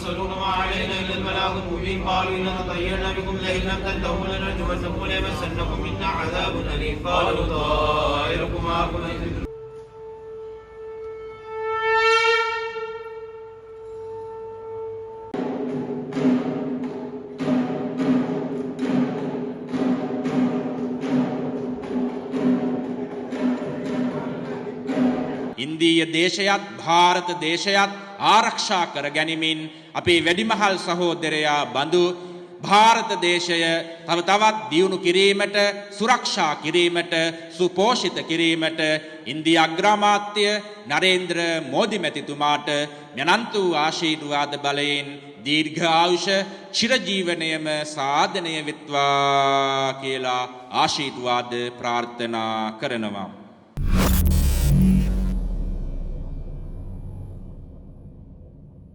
المرسلون ما علينا إلا البلاغ المبين قالوا إننا طيرنا بكم لئن لم تنتهوا لنرجمنكم وليمسنكم منا عذاب أليم قالوا طائركم معكم ඉන්දීය දේශයත් ಭಾರತ දේශයත් ආරක්ෂා කර ගැනීමෙන් අපේ වැඩිමහල් සහෝදරයා බඳු ಭಾರತ දේශය තව තවත් දියුණු කිරීමට සුරක්ෂා කිරීමට සුපෝෂිත කිරීමට ඉන්දිය අග්‍රාමාත්‍ය නරේන්ද්‍ර මෝදි මැතිතුමාට අනන්ත වූ ආශිර්වාද බලයෙන් දීර්ඝ ආයුෂ චිරජීවනයේම සාධනය වෙත්වා කියලා ආශිර්වාද ප්‍රාර්ථනා කරනවා.